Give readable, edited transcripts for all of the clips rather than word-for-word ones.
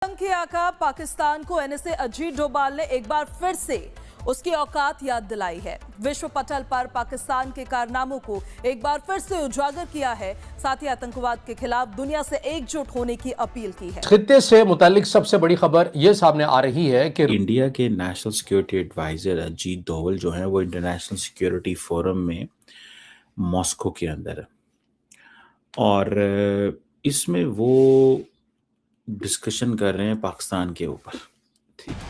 आतंकी आका पाकिस्तान को एनएसए अजीत डोभाल ने एक बार फिर से उसकी औकात याद दिलाई है। विश्व पटल पर पाकिस्तान के कारनामों को एक बार फिर से उजागर किया है। साथ ही आतंकवाद के खिलाफ दुनिया से एकजुट होने की अपील की है। खित्ते से मुतालिक सबसे बड़ी खबर यह सामने आ रही है कि इंडिया के national security adviser Ajit Doval जो है वो इंटरनेशनल सिक्योरिटी फोरम में मॉस्को के अंदर है और इसमें वो डिस्कशन कर रहे हैं पाकिस्तान के ऊपर।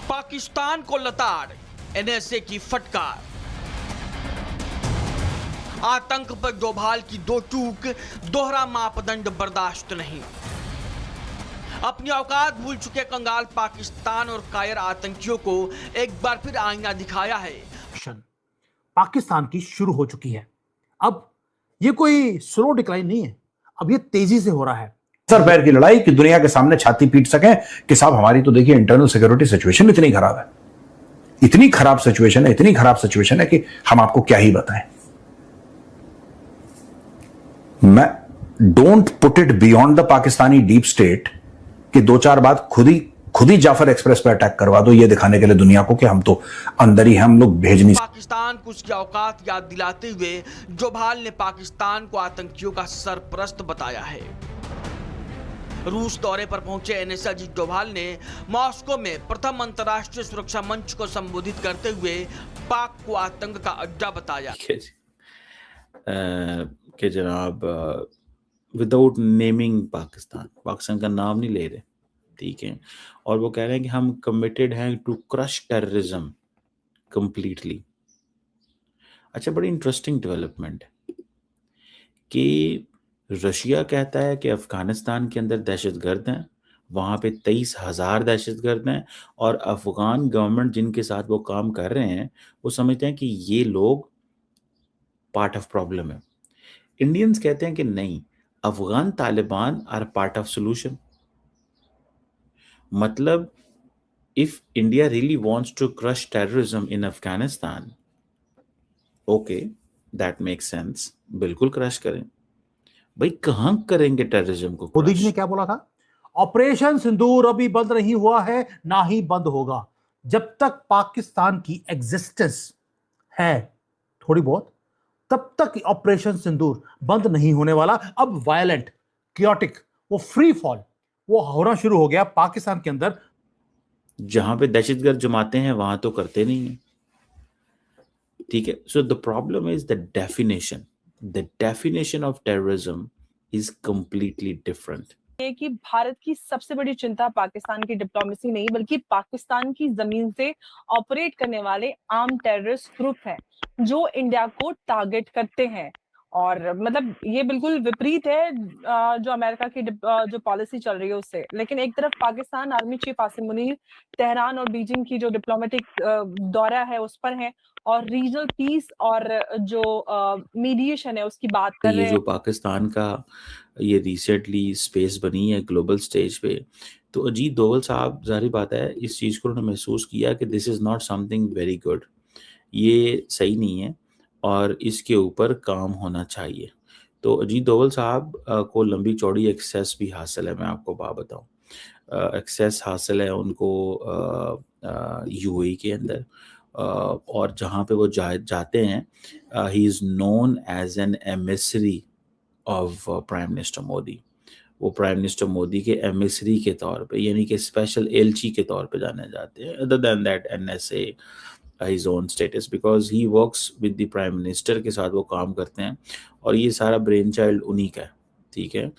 पाकिस्तान को लताड़, एनएसए की फटकार, आतंक पर डोभाल की दो चूक, दोहरा मापदंड बर्दाश्त नहीं। अपनी औकात भूल चुके कंगाल पाकिस्तान और कायर आतंकियों को एक बार फिर आईना दिखाया है। पाकिस्तान की शुरू हो चुकी है। अब ये कोई स्लो डिक्लाइन नहीं है, अब ये तेजी से हो रहा है। सर पैर की लड़ाई कि दुनिया के सामने छाती पीट सकें कि साहब हमारी तो देखिए इंटरनल सिक्योरिटी सिचुएशन इतनी खराब है, इतनी खराब सिचुएशन है कि हम आपको क्या ही बताएं। मैं don't put it beyond the Pakistani deep state कि दो चार बात खुद ही जाफर एक्सप्रेस पर अटैक करवा दो, ये दिखाने के लिए दुनिया को कि हम तो अंदर ही हम लोग भेज नहीं। पाकिस्तान को उसकी औकात याद दिलाते हुए डोभाल ने पाकिस्तान को आतंकियों का सरपरस्त बताया है। रूस दौरे पर पहुंचे एनएसए अजीत डोभाल ने मॉस्को में प्रथम अंतर्राष्ट्रीय सुरक्षा मंच को संबोधित करते हुए पाक को आतंक का अड्डा बताया कि जनाब विदाउट नेमिंग पाकिस्तान का नाम नहीं ले रहे, ठीक है, और वो कह रहे हैं कि हम कमिटेड हैं टू क्रश टेररिज्म कंप्लीटली। अच्छा, बड़ी इंटरेस्टिंग डेवलपमेंट है कि रशिया कहता है कि अफगानिस्तान के अंदर दहशतगर्द हैं, वहाँ पे 23,000 दहशतगर्द हैं और अफगान गवर्नमेंट जिनके साथ वो काम कर रहे हैं वो समझते हैं कि ये लोग पार्ट ऑफ प्रॉब्लम है। इंडियंस कहते हैं कि नहीं, Afghan Taliban are part of solution. मतलब if India really wants to crush terrorism in Afghanistan, okay, that makes sense, बिल्कुल क्रश करें। भाई कहां करेंगे टेररिज्म को? मोदी जी ने क्या बोला था? ऑपरेशन सिंदूर अभी बंद नहीं हुआ है, ना ही बंद होगा। जब तक पाकिस्तान की एग्जिस्टेंस है थोड़ी बहुत, तब तक ऑपरेशन सिंदूर बंद नहीं होने वाला। अब वायलेंट, क्योटिक, वो फ्री फॉल वो होना शुरू हो गया पाकिस्तान के अंदर। जहां पे दहशतगर्द जमाते हैं वहां तो करते नहीं है, ठीक है। So the problem is the definition of terrorism is completely different. ये कि भारत की सबसे बड़ी चिंता पाकिस्तान की डिप्लोमेसी नहीं बल्कि पाकिस्तान की जमीन से ऑपरेट करने वाले आर्म टेररिस्ट ग्रुप हैं जो इंडिया को टारगेट करते हैं। और मतलब ये बिल्कुल विपरीत है जो अमेरिका की जो पॉलिसी चल रही है उससे। लेकिन एक तरफ Pakistan army chief Asim Munir Tehran और बीजिंग की जो डिप्लोमेटिक दौरा है उस पर है और रीजनल पीस और जो मीडिएशन है उसकी बात कर रहे हैं। ये जो पाकिस्तान का ये रिसेंटली स्पेस बनी है ग्लोबल स्टेज पे, तो अजीत डोभाल साहब जाहिर बात है इस चीज़ को उन्होंने महसूस किया कि this is not something very good, ये सही नहीं है और इसके ऊपर काम होना चाहिए। तो अजीत डोभाल साहब को लंबी चौड़ी एक्सेस भी हासिल है। मैं आपको बात बताऊं, एक्सेस हासिल है उनको यूएई के अंदर और जहाँ पे वो जाते हैं he is known as an emissary of prime minister Modi. वो प्राइम मिनिस्टर मोदी के एमिसरी के तौर पे, यानी कि स्पेशल एलची के तौर पे जाने जाते हैं। Other than that NSA his own status because he works with the prime minister के साथ वो काम करते हैं और ये सारा ब्रेन चाइल्ड उन्हीं का है, ठीक है,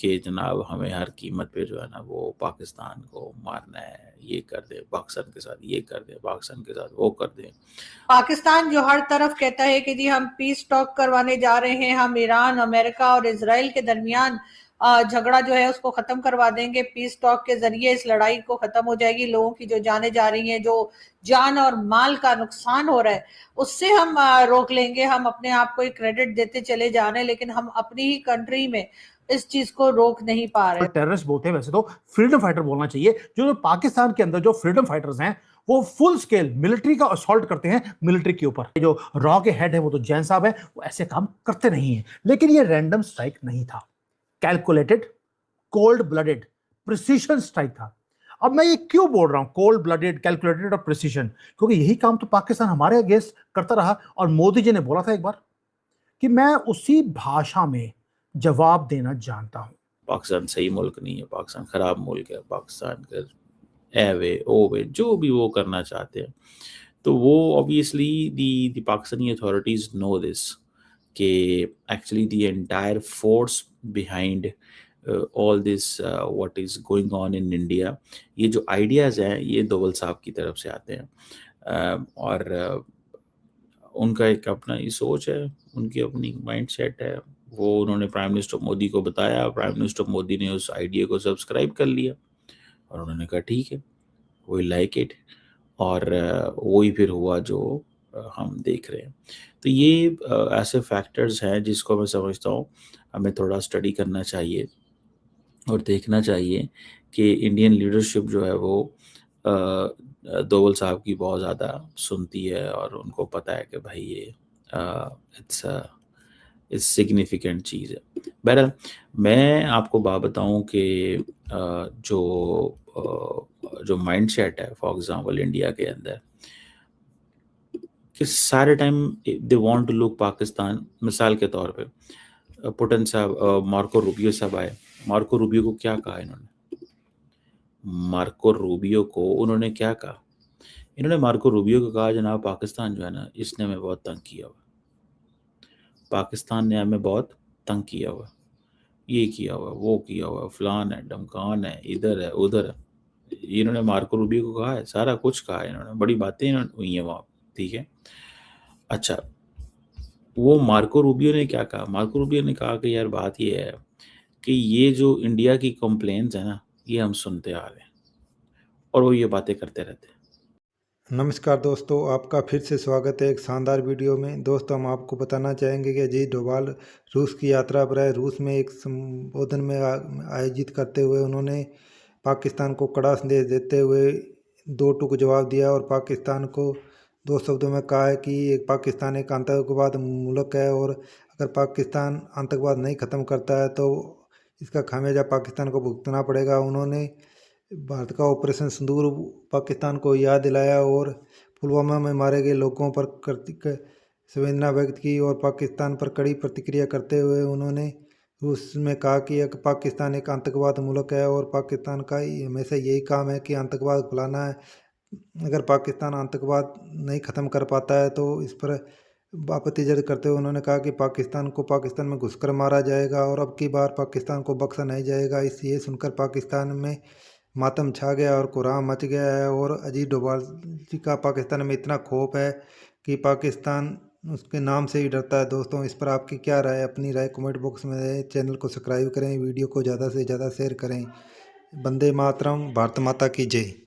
कि जनाब हमें हर कीमत पे जो है ना वो पाकिस्तान को मारना है, ये कर दे पाकिस्तान के साथ, ये कर दे पाकिस्तान के साथ, वो कर दे। पाकिस्तान जो हर तरफ कहता है कि जी हम पीस टॉक करवाने जा रहे हैं, हम ईरान, अमेरिका और इजराइल के दरमियान झगड़ा जो है उसको खत्म करवा देंगे, पीस टॉक के जरिए इस लड़ाई को खत्म हो जाएगी, लोगों की जो जाने जा रही हैं, जो जान और माल का नुकसान हो रहा है उससे हम रोक लेंगे। हम अपने आप को क्रेडिट देते चले जा रहे हैं लेकिन हम अपनी ही कंट्री में इस चीज को रोक नहीं पा रहे। टेररिस्ट बोलते हैं, वैसे तो फ्रीडम फाइटर बोलना चाहिए। जो पाकिस्तान के अंदर जो फ्रीडम फाइटर्स हैं वो फुल स्केल मिलिट्री का असॉल्ट करते हैं मिलिट्री के ऊपर। जो रॉ के हेड है वो तो जैन साहब है, वो ऐसे काम करते नहीं है। लेकिन ये रैंडम स्ट्राइक नहीं था, calculated, cold blooded, precision strike था। अब मैं ये क्यों बोल रहा हूं कोल्ड ब्लडेड, कैलकुलेटेड और प्रिसीशन, क्योंकि यही काम तो पाकिस्तान हमारे अगेंस्ट करता रहा और मोदी जी ने बोला था एक बार कि मैं उसी भाषा में जवाब देना जानता हूं। पाकिस्तान सही मुल्क नहीं है, पाकिस्तान खराब मुल्क है, पाकिस्तान का एवे ओवे जो भी वो करना चाहते हैं, तो वो obviously the Pakistani authorities know this कि actually the entire force behind all this what is going on in India, ये जो आइडियाज़ हैं ये दोवल साहब की तरफ से आते हैं। और उनका एक अपना ही सोच है, उनकी अपनी माइंड सेट है, वो उन्होंने प्राइम मिनिस्टर मोदी को बताया, प्राइम मिनिस्टर मोदी ने उस आइडिया को सब्सक्राइब कर लिया और उन्होंने कहा ठीक है, वी लाइक इट, और वही फिर हुआ जो हम देख रहे हैं। तो ये ऐसे फैक्टर्स हैं जिसको मैं समझता हूँ हमें थोड़ा स्टडी करना चाहिए और देखना चाहिए कि इंडियन लीडरशिप जो है वो दोवल साहब की बहुत ज़्यादा सुनती है और उनको पता है कि भाई ये इट्स सिग्निफिकेंट चीज़ है। बहरहाल मैं आपको बात बताऊं कि जो माइंड सेट है फॉर एग्जांपल इंडिया के अंदर कि सारे time they want to look Pakistan. मिसाल के तौर पे पुटिन साहब, मार्को रूबियो साहब आए, मार्को रूबियो को क्या कहा इन्होंने? मार्को रूबियो को उन्होंने क्या कहा? इन्होंने मार्को रूबियो को कहा जनाब पाकिस्तान जो है ना इसने हमें बहुत तंग किया हुआ, पाकिस्तान ने हमें बहुत तंग किया हुआ, ये किया हुआ, वो किया हुआ, फलान है, डमकान है, इधर है, उधर है। इन्होंने मार्को रूबियो को कहा है, सारा कुछ कहा है इन्होंने, बड़ी बातें हुई हैं वहाँ, ठीक है। अच्छा, वो मार्को रूबियो ने क्या कहा? मार्को रूबियो ने कहा कि यार बात ये है कि ये जो इंडिया की कंप्लेंट्स है ना ये हम सुनते आ रहे हैं और वो ये बातें करते रहते हैं। नमस्कार दोस्तों, आपका फिर से स्वागत है एक शानदार वीडियो में। दोस्तों हम आपको बताना चाहेंगे कि अजीत डोभाल रूस की यात्रा पर है। रूस में एक संबोधन में आयोजित करते हुए उन्होंने पाकिस्तान को कड़ा संदेश देते हुए दो टूक जवाब दिया और पाकिस्तान को दो शब्दों में कहा है कि एक पाकिस्तान एक आतंकवाद मुल्क है और अगर पाकिस्तान आतंकवाद नहीं ख़त्म करता है तो इसका खामियाजा पाकिस्तान को भुगतना पड़ेगा। उन्होंने भारत का ऑपरेशन सिंदूर पाकिस्तान को याद दिलाया और पुलवामा में मारे गए लोगों पर संवेदना व्यक्त की और पाकिस्तान पर कड़ी प्रतिक्रिया करते हुए उन्होंने रूस में कहा कि पाकिस्तान एक आतंकवाद मुल्क है और पाकिस्तान का हमेशा यही काम है कि आतंकवाद फैलाना है। अगर पाकिस्तान आतंकवाद नहीं ख़त्म कर पाता है तो इस पर आपत्ति जताते करते हुए उन्होंने कहा कि पाकिस्तान में घुसकर मारा जाएगा और अब की बार पाकिस्तान को बख्शा नहीं जाएगा। ये सुनकर पाकिस्तान में मातम छा गया और कोहराम मच गया है और अजीत डोभाल जी का पाकिस्तान में इतना खौफ है कि पाकिस्तान उसके नाम से ही डरता है। दोस्तों इस पर आपकी क्या राय है? अपनी राय कमेंट बॉक्स में। चैनल को सब्सक्राइब करें, वीडियो को ज़्यादा से ज़्यादा शेयर करें। वंदे मातरम, भारत माता की जय।